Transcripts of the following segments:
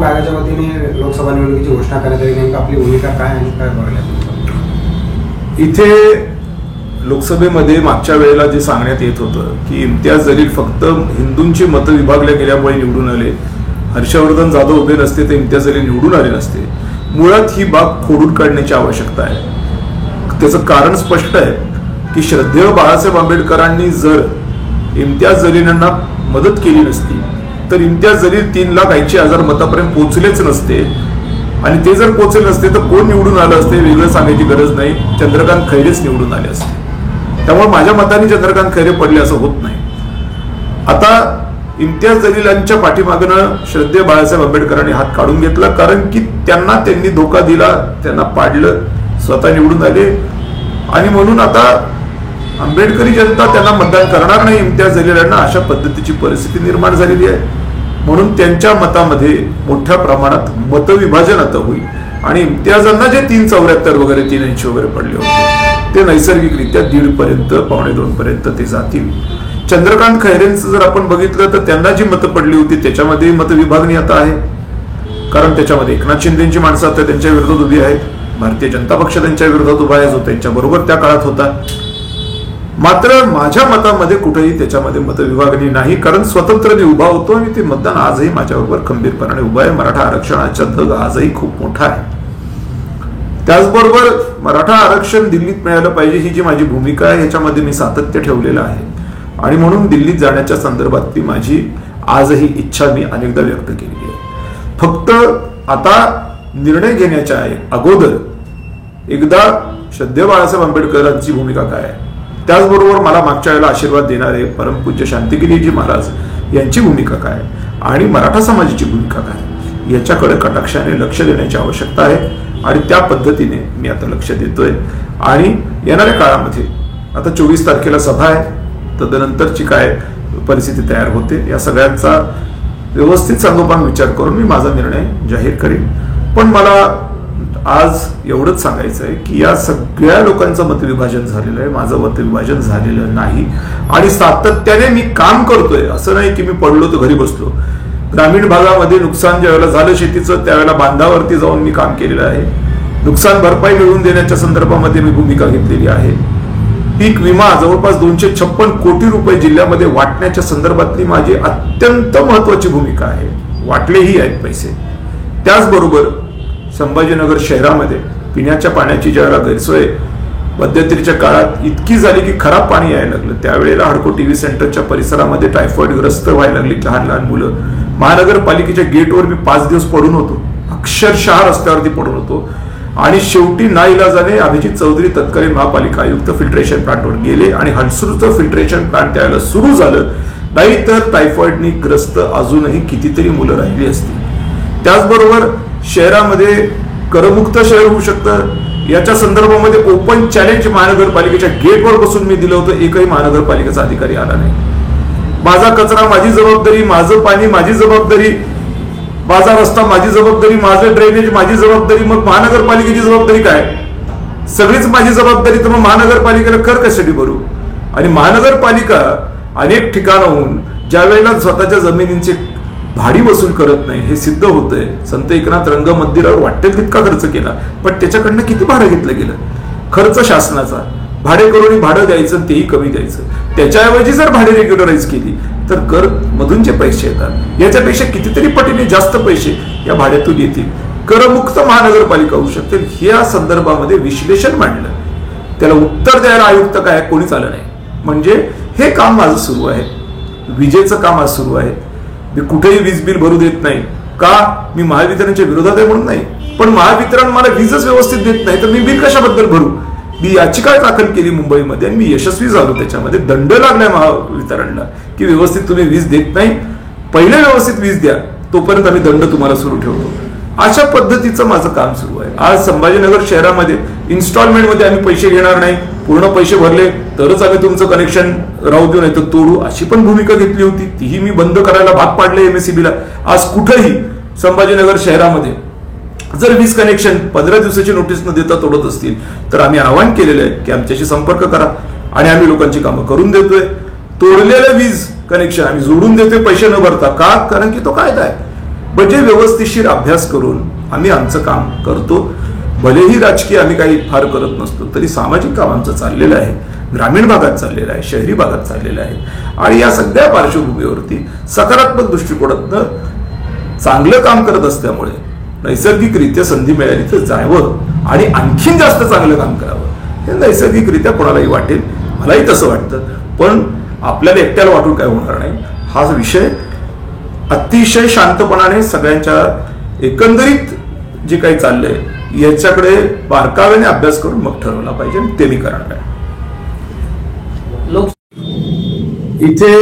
निवडणूक आयोगाच्या वतीने लोकसभा निवडणुकीची घोषणा करण्यात आली, नेमकं आपली भूमिका काय आणि काय बघायला? इथे लोकसभेमध्ये मागच्या वेळेला जे सांगण्यात येत होतं की इम्तियाज जलील फक्त हिंदूंची मतं विभागल्या गेल्यामुळे निवडून आले, हर्षवर्धन जाधव उभे नसते तर इम्तियाज जलील निवडून आले नसते. मुळात ही बाब खोडून काढण्याची आवश्यकता आहे. त्याचं कारण स्पष्ट आहे की श्रद्धेय बाळासाहेब आंबेडकरांनी जर इम्तियाज जलीलांना मदत केली नसती तर इम्तियाज जलील 3,80,000 मतापर्यंत पोहोचलेच नसते. आणि ते जर पोहोचले नसते तर कोण निवडून आलं असते वेगळं सांगायची गरज नाही, चंद्रकांत खैरेच निवडून आले असते. त्यामुळे माझ्या मताने चंद्रकांत खैरे पडले असं होत नाही. आता इम्तियाज जलीलांच्या पाठीमागनं श्रद्धेय बाळासाहेब आंबेडकरांनी हात काढून घेतला, कारण की त्यांनी धोका दिला, त्यांना पाडलं, स्वतः निवडून आले. आणि म्हणून आता आंबेडकरी जनता त्यांना मतदान करणार नाही इम्तियाज जलीलांना, अशा पद्धतीची परिस्थिती निर्माण झालेली आहे. म्हणून त्यांच्या मतामध्ये मोठ्या प्रमाणात मतविभाजन आता होईल आणि इम्तियाजांना जे 374 वगैरे 380 वगैरे पडले होते ते नैसर्गिकरित्या 1.5 पर्यंत 1.25 पर्यंत ते जातील. चंद्रकांत खैरेंचं जर आपण बघितलं तर त्यांना जी मतं पडली होती त्याच्यामध्ये मतविभागणी आता आहे, कारण त्याच्यामध्ये एकनाथ शिंदेची माणसं आता त्यांच्या विरोधात उभी आहेत, भारतीय जनता पक्ष त्यांच्या विरोधात उभा आहे जो त्यांच्या बरोबर त्या काळात होता. मात्र माझ्या मतामध्ये कुठेही त्याच्यामध्ये मतविभागणी नाही, कारण स्वतंत्रने उभा होतो आणि ते मतदान आजही माझ्याबरोबर खंबीरपणाने उभं आहे. मराठा आरक्षणाचा धग आजही खूप मोठा आहे. त्याचबरोबर मराठा आरक्षण दिल्लीत मिळालं पाहिजे ही जी माझी भूमिका आहे ह्याच्यामध्ये मी सातत्य ठेवलेलं आहे आणि म्हणून दिल्लीत जाण्याच्या संदर्भातली माझी आजही इच्छा मी अनेकदा व्यक्त केली आहे. फक्त आता निर्णय घेण्याच्या अगोदर एकदा श्रद्धेय बाळासाहेब आंबेडकरांची भूमिका काय आहे, त्याचबरोबर मला मागच्या वेळेला आशीर्वाद देणारे परमपूज्य शांतिगिरीजी महाराज यांची भूमिका काय आणि मराठा समाजाची भूमिका काय याच्याकडे कटाक्षाने लक्ष देण्याची आवश्यकता आहे आणि त्या पद्धतीने मी आता लक्ष देतोय. आणि येणाऱ्या काळामध्ये आता 24 तारखेला सभा आहे, तदनंतरची काय परिस्थिती तयार होते या सगळ्यांचा व्यवस्थित सांगोपांग विचार करून मी माझा निर्णय जाहीर करेन. पण मला आज एवढंच सांगायचं आहे की या सगळ्या लोकांचं मतविभाजन झालेलं आहे, माझं मतविभाजन झालेलं नाही. आणि सातत्याने मी काम करतोय, असं नाही की मी पडलो तर घरी बसलो. ग्रामीण भागामध्ये नुकसान ज्यावेळेला झालं शेतीचं त्यावेळेला बांधावरती जाऊन मी काम केलेलं आहे. नुकसान भरपाई मिळवून देण्याच्या संदर्भामध्ये मी भूमिका घेतलेली आहे. पीक विमा जवळपास 256 कोटी रुपये जिल्ह्यामध्ये वाटण्याच्या संदर्भातली माझी अत्यंत महत्वाची भूमिका आहे. वाटलेही आहेत पैसे. त्याचबरोबर संभाजीनगर शहरामध्ये पिण्याच्या पाण्याची ज्यावेळेला गैरसोय मध्यंतरीच्या काळात इतकी झाली की खराब पाणी यायला लागलं, त्यावेळेला हडको टीव्ही सेंटरच्या परिसरामध्ये टायफॉइड ग्रस्त व्हायला लागली लहान लहान मुलं. महानगरपालिकेच्या गेटवर मी 5 दिवस पडून होतो, अक्षरशः रस्त्यावरती पडून होतो. आणि शेवटी नाईलाजाने अभिजित चौधरी तत्कालीन महापालिका आयुक्त फिल्ट्रेशन प्लांटवर गेले आणि हंसरूचं फिल्ट्रेशन प्लांट त्यावेळेला सुरू झालं, नाहीतर टायफॉइडनी ग्रस्त अजूनही कितीतरी मुलं राहिली असती. त्याचबरोबर शहरामध्ये करमुक्त शहर होऊ शकतं याच्या संदर्भामध्ये ओपन चॅलेंज महानगरपालिकेच्या गेटवर बसून मी दिलं होतं, एकही महानगरपालिकेचा अधिकारी आला नाही. माझा कचरा माझी जबाबदारी, माझं पाणी माझी जबाबदारी, माझा रस्ता माझी जबाबदारी, माझं ड्रेनेज माझी जबाबदारी, मग महानगरपालिकेची जबाबदारी काय? सगळीच माझी जबाबदारी, तर मग महानगरपालिकेला कर कशासाठी भरू? आणि महानगरपालिका अनेक ठिकाणाहून ज्या वेळेला स्वतःच्या जमिनींचे भाडी वसूल करत नाही हे सिद्ध होतंय. संत एकनाथ रंग मंदिरावर वाटेल तितका खर्च केला, पण त्याच्याकडनं किती भाडं घेतलं गेलं? खर्च शासनाचा, भाडेकरूंनी भाडं द्यायचं तेही कमी द्यायचं. त्याच्याऐवजी जर भाडे रेग्युलराईज केली तर कर मधून जे पैसे येतात याच्यापेक्षा कितीतरी पटीने जास्त पैसे या भाड्यातून येतील. करमुक्त महानगरपालिका होऊ शकते. या संदर्भामध्ये विश्लेषण मांडलं, त्याला उत्तर द्यायला आयुक्त काय कोणीच आलं नाही. म्हणजे हे काम माझं सुरू आहे, विजेचं काम आज सुरू आहे. मी कुठेही वीज बिल भरू देत नाही. का? मी महावितरणच्या विरोधात आहे म्हणून नाही, पण महावितरण मला वीजच व्यवस्थित देत नाही तर मी बिल कशाबद्दल भरू? मी याचिका दाखल केली मुंबईमध्ये आणि मी यशस्वी झालो. त्याच्यामध्ये दंड लागलाय महावितरणला की व्यवस्थित तुम्ही वीज देत नाही, पहिले व्यवस्थित वीज द्या, तोपर्यंत आम्ही दंड तुम्हाला सुरू ठेवतो. अशा पद्धतीचं माझं काम सुरू आहे. आज संभाजीनगर शहरामध्ये इन्स्टॉलमेंटमध्ये आम्ही पैसे घेणार नाही, पूर्ण पैसे भरले तरच आम्ही तुमचं कनेक्शन राहू देऊ नाही तर तोडू, अशी पण भूमिका घेतली होती. तीही मी बंद करायला भाग पाडले एमएससीबीला. आज कुठेही संभाजीनगर शहरामध्ये जर वीज कनेक्शन 15 दिवसाची नोटीस न देता तोडत असतील तर आम्ही आवाहन केलेलं आहे की आमच्याशी संपर्क करा आणि आम्ही लोकांची कामं करून देतोय. तोडलेलं वीज कनेक्शन आम्ही जोडून देतोय पैसे न भरता. का? कारण की तो कायदा आहे. म्हणजे व्यवस्थितशीर अभ्यास करून आम्ही आमचं काम करतो. भलेही राजकीय आम्ही काही फार करत नसतो तरी सामाजिक काम आमचं चाललेलं आहे, ग्रामीण भागात चाललेलं आहे, शहरी भागात चाललेलं आहे. आणि या सगळ्या पार्श्वभूमीवरती सकारात्मक दृष्टिकोनातनं चांगलं काम करत असल्यामुळे नैसर्गिकरित्या संधी मिळाली तर जावं आणि आणखीन जास्त चांगलं काम करावं हे नैसर्गिकरित्या कोणालाही वाटेल. मलाही तसं वाटतं. पण आपल्याला एकट्याला वाटून काय होणार नाही. हा विषय अतिशय शांतपणाने सगळ्यांच्या एकंदरीत जे काही चाललंय याच्याकडे बारकाव्याने अभ्यास करून मग ठरवला पाहिजे. ते मी करणार आहे. इथे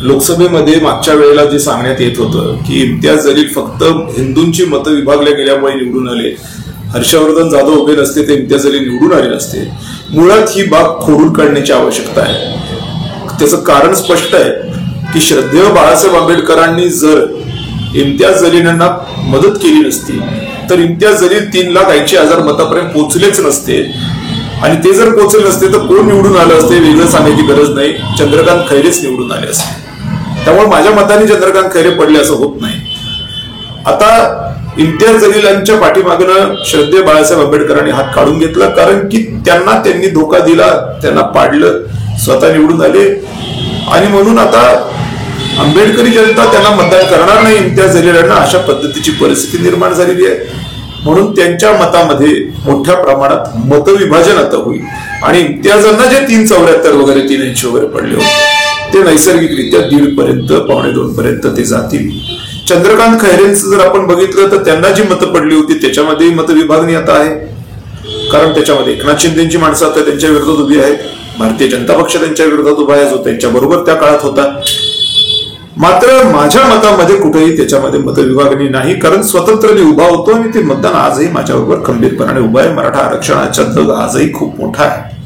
लोकसभेमध्ये मागच्या वेळेला जे सांगण्यात येत होतं की इम्तियाज जलील फक्त हिंदूंची मतं विभागल्या गेल्यामुळे निवडून आले, हर्षवर्धन जाधव उभे नसते ते इम्तियाज जलील निवडून आले नसते. मुळात ही बाब खोडून काढण्याची आवश्यकता आहे. त्याचं कारण स्पष्ट आहे की श्रद्धेय बाळासाहेब आंबेडकरांनी जर इम्तियाज जलील यांना मदत केली नसती तर इम्तियाज जलील 3,80,000 मतापर्यंत पोहोचलेच नसते. आणि ते जर पोहोचले नसते तर कोण निवडून आलं असते वेगळं सांगायची गरज नाही. चंद्रकांत खैरेच निवडून आले असते. त्यामुळे माझ्या मताने चंद्रकांत खैरे पडले असं होत नाही. आता इम्तियाज जलील यांच्या पाठीमागनं श्रद्धेय बाळासाहेब आंबेडकरांनी हात काढून घेतला कारण की त्यांनी धोका दिला, त्यांना पाडलं, स्वतः निवडून आले. आणि म्हणून आता आंबेडकरी जनता त्यांना मतदान करणार नाही इम्तियाज जलील यांना, अशा पद्धतीची परिस्थिती निर्माण झालेली आहे. म्हणून त्यांच्या मतामध्ये मोठ्या प्रमाणात मतविभाजन आता होईल आणि इम्तियाजांना जे 374 वगैरे 380 वगैरे पडले होते ते नैसर्गिकरित्या 1.5 पर्यंत 1.25 पर्यंत ते जातील. चंद्रकांत खैरेंचं जर आपण बघितलं तर त्यांना जी मतं पडली होती त्याच्यामध्ये मतविभागणी आता आहे. कारण त्याच्यामध्ये एकनाथ शिंदेची माणसं आता त्यांच्या विरोधात उभी आहेत. भारतीय जनता पक्ष त्यांच्या विरोधात उभा आहे जो त्यांच्या बरोबर त्या काळात होता. मात्र माझ्या मतामध्ये कुठेही त्याच्यामध्ये मतविभागणी नाही. कारण स्वतंत्र मी उभा होतो आणि ते मतदान आजही माझ्याबरोबर खंबीरपणाने उभा आहे. मराठा आरक्षणाचा दग आजही खूप मोठा आहे.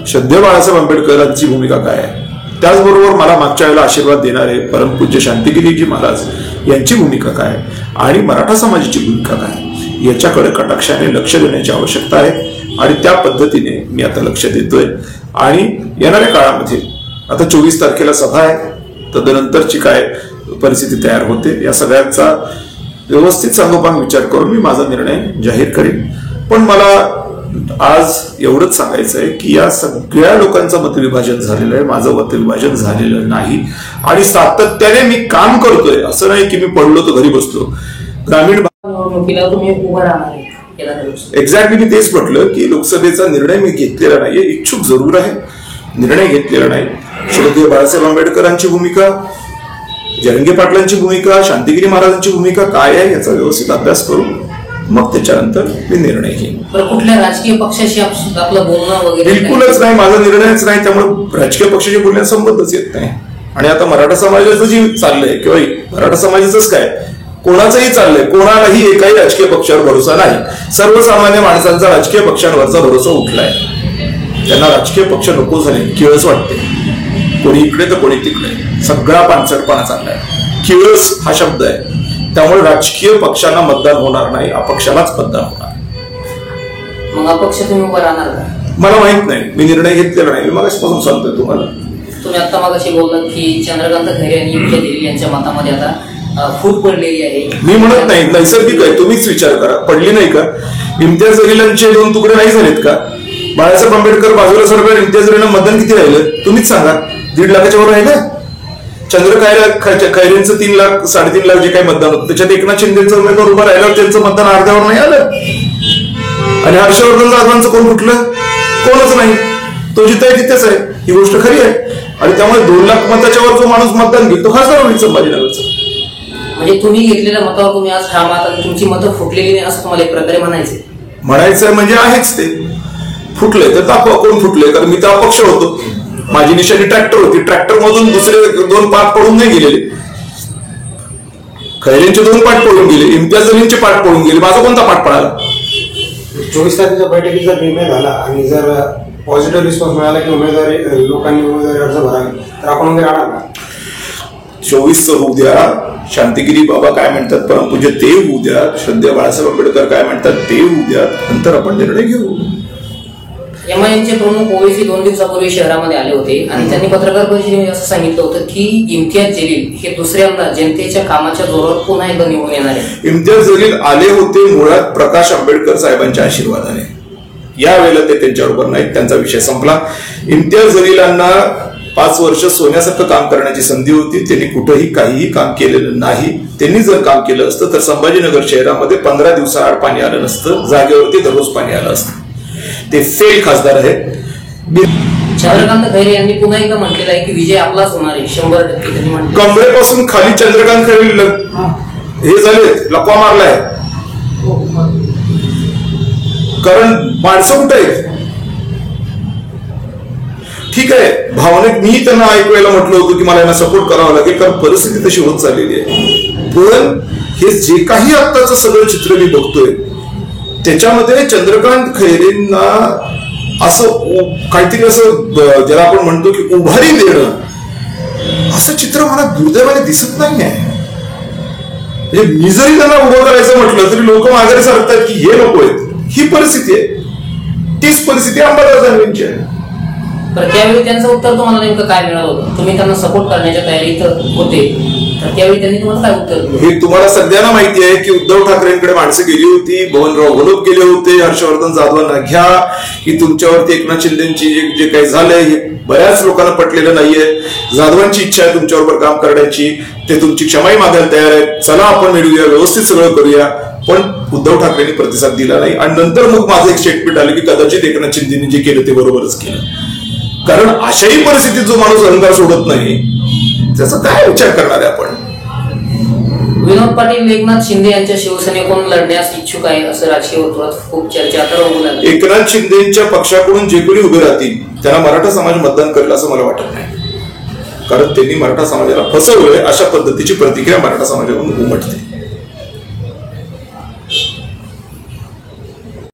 श्रद्धेय बाळासाहेब आंबेडकरांची भूमिका काय आहे, त्याचबरोबर मला मागच्या वेळेला आशीर्वाद देणारे परमपूज्य शांतिगिरीजी महाराज यांची भूमिका काय आणि मराठा समाजाची भूमिका काय याच्याकडे कटाक्षाने लक्ष देण्याची आवश्यकता आहे. आणि त्या पद्धतीने मी आता लक्ष देतोय. आणि येणाऱ्या काळामध्ये आता 24 तारखेला सभा आहे, तदनंतरची काय परिस्थिती तयार होते या सगळ्यांचा व्यवस्थित सांगोपांग विचार करून मी माझा निर्णय जाहीर करेन. पण मला आज एवढंच सांगायचं आहे की या सगळ्या लोकांचं मतविभाजन झालेलं आहे, माझं मतविभाजन झालेलं नाही. आणि सातत्याने मी काम करतोय, असं नाही की मी पडलो तर घरी बसलो. ग्रामीण तुम्ही उभं राहणार एक्झॅक्टली मी तेच म्हटलं की लोकसभेचा निर्णय मी घेतलेला नाहीये. इच्छुक जरूर आहे, निर्णय घेतलेला नाही. श्रद्धेय बाळासाहेब आंबेडकरांची भूमिका, जरंगे पाटलांची भूमिका, शांतिगिरी महाराजांची भूमिका काय आहे याचा व्यवस्थित अभ्यास करून मग त्याच्यानंतर मी निर्णय घेईन. कुठल्या राजकीय पक्षाशी आपलं बोलणं वगैरे बिलकुलच नाही, माझा निर्णयच नाही. त्यामुळे राजकीय पक्षाशी बोलण्याचा संबंधच येत नाही. आणि आता मराठा समाजाचं जे चाललंय किंवा मराठा समाजाचंच काय कोणाचंही चाललंय, कोणालाही एकाही राजकीय पक्षावर भरोसा नाही. सर्वसामान्य माणसांचा राजकीय पक्षांवरचा भरोसा उठलाय. त्यांना राजकीय पक्ष नको झाले, किळस वाटते. कोणी इकडे तर कोणी तिकडे, सगळा पानसटपणा चाललाय. किळस हा शब्द आहे. त्यामुळे राजकीय पक्षांना मतदान होणार नाही, अपक्षालाच मतदान होणार. मग अपक्ष तुम्ही उभं राहणार का? मला माहित नाही, मी निर्णय घेतलेला नाही. मी मागासपासून सांगतोय तुम्हाला. तुम्ही आता मागाशी बोललात की चंद्रकांत खैरे आणि इम्तियाज जलील यांच्या मतामध्ये आता फूट पडलेली आहे. मी म्हणत नाही, नैसर्गिक आहे. तुम्हीच विचार करा, पडली नाही का? इम्तियाज जलीलांचे 2 तुकडे नाही झालेत का? बाळासाहेब आंबेडकर बाजूला सरकार, इम्तियाज जलीलांना मतदान किती राहिलं तुम्हीच सांगा. 1.5 लाखाच्या वर राहिलं. खैरेंचं 3 लाख 3.5 लाख जे काही मतदान होतं त्याच्यात एकनाथ शिंदेचं उमेदवार उभा राहिल्यावर त्यांचं मतदान अर्ध्यावर नाही आलं. आणि हर्षवर्धन जाधवांचं कोण कुठलं? कोणच नाही. तो जिथे आहे तिथेच आहे. ही गोष्ट खरी आहे. आणि त्यामुळे 2 लाख मताच्या वर जो माणूस मतदान घेतो खासदार होईल संभाजीनगरचा. म्हणजे तुम्ही घेतलेल्या मतावर तुम्ही आज ठाम आहात आणि तुमची मतं फुटलेली नाही असं तुम्हाला एक प्रकारे म्हणायचंय म्हणजे आहेच. ते फुटले तर दाखवा कोण फुटले. कारण मी तर अपक्ष होतो. माझी निशाणी ट्रॅक्टर होती. ट्रॅक्टर मधून दुसरे 2 पाठ पडून नाही गेलेले. खैरेंचे 2 पाठ पडून गेले, इम्तियाज जलीलचे पाठ पडून गेले. माझा कोणता पाठ पडाला? 24 तारखेच्या बैठकीचा निर्णय झाला आणि जर पॉझिटिव्ह रिस्पॉन्स मिळाला की उमेदवारी लोकांनी उमेदवारी अर्ज भरावे तर आपण वगैरे राहणार का? 24 होऊ द्या. शांतिगिरी बाबा काय म्हणतात परमपूज्य ते होऊ द्या. श्रद्धेय बाळासाहेब आंबेडकर काय म्हणतात ते होऊ द्या. नंतर आपण निर्णय घेऊ. शिवसेनेचे प्रमुख ओवेसी 2 दिवसापूर्वी शहरामध्ये आले होते आणि त्यांनी पत्रकार परिषदेमध्ये असं सांगितलं होतं की इम्तियाज जलील हे दुसऱ्यांदा जनतेच्या कामाच्या जोरावर पुन्हा एकदा निवडून येणार आहे. इम्तियाज जलील आले होते मुळात प्रकाश आंबेडकर साहेबांच्या आशीर्वादाने. यावेळेला ते त्यांच्याबरोबर नाहीत, त्यांचा विषय संपला. इम्तियाज जलीलांना 5 वर्ष सोन्यासारखं काम करण्याची संधी होती. त्यांनी कुठेही काहीही काम केलेलं नाही. त्यांनी जर काम केलं असतं तर संभाजीनगर शहरामध्ये 15 दिवसाआड पाणी आलं नसतं, जागेवरती दररोज पाणी आलं असतं. ते फेल खासदार आहेत. चंद्रकांत खैरे यांनी पुन्हा एकदा म्हटलेलं आहे की विजय आपलाच होणार आहे 100%. त्यांनी म्हटलं कमरेपासून खाली चंद्रकांत खैरे हे झाले, लपवा मारलाय. कारण माणसं कुठे आहेत? ठीक आहे, भावनिक मी त्यांना ऐकवायला म्हटलं होतं की मला यांना सपोर्ट करावं लागेल कारण परिस्थिती तशी होत चाललेली आहे. पण हे जे काही आत्ताचं सगळं चित्र मी बघतोय त्याच्यामध्ये चंद्रकांत खैरेंना असं काहीतरी असं ज्याला आपण म्हणतो की उभारी देणं असं चित्र मला दुर्दैवाने दिसत नाही आहे. म्हणजे मी जरी त्यांना उभं करायचं म्हटलं तरी लोक माघारी सांगतात की हे नको आहेत. ही परिस्थिती आहे, तीच परिस्थिती अंबादास दानवेंची आहे. तर त्यावेळी त्यांचं उत्तर तुम्हाला नेमकं काय मिळालं होतं? तुम्ही त्यांना सपोर्ट करण्याच्या तयारीत होते तर त्यावेळी त्यांनी तुम्हाला काय उत्तर दिलं? हे तुम्हाला सगळ्यांना माहिती आहे की उद्धव ठाकरेंकडे माणसं गेली होती, बबनराव घोलप गेले होते, हर्षवर्धन जाधवांना घ्या की तुमच्यावरती एकनाथ शिंदेची जे काही झालंय हे बऱ्याच लोकांना पटलेलं नाहीये. जाधवांची इच्छा आहे तुमच्याबरोबर काम करण्याची, ते तुमची क्षमाही मागायला तयार आहेत, चला आपण मिळूया, व्यवस्थित सगळं करूया. पण उद्धव ठाकरेंनी प्रतिसाद दिला नाही आणि नंतर मग माझं एक स्टेटमेंट आलं की कदाचित एकनाथ शिंदेनी जे केलं ते बरोबरच केलं. कारण अशाही परिस्थितीत जो माणूस अहंकार सोडत नाही त्याचा काय विचार करणार आहे आपण? विनोद पाटील एकनाथ शिंदे यांच्या शिवसेनेकडून लढण्यास इच्छुक आहे असं राजकीय वर्तुळात खूप चर्चा आता रंगू लागली. एकनाथ शिंदेच्या पक्षाकडून जे कोणी उभे राहतील त्यांना मराठा समाज मतदान करेल असं मला वाटत नाही. कारण त्यांनी मराठा समाजाला फसवलंय अशा पद्धतीची प्रतिक्रिया मराठा समाजाकडून उमटते.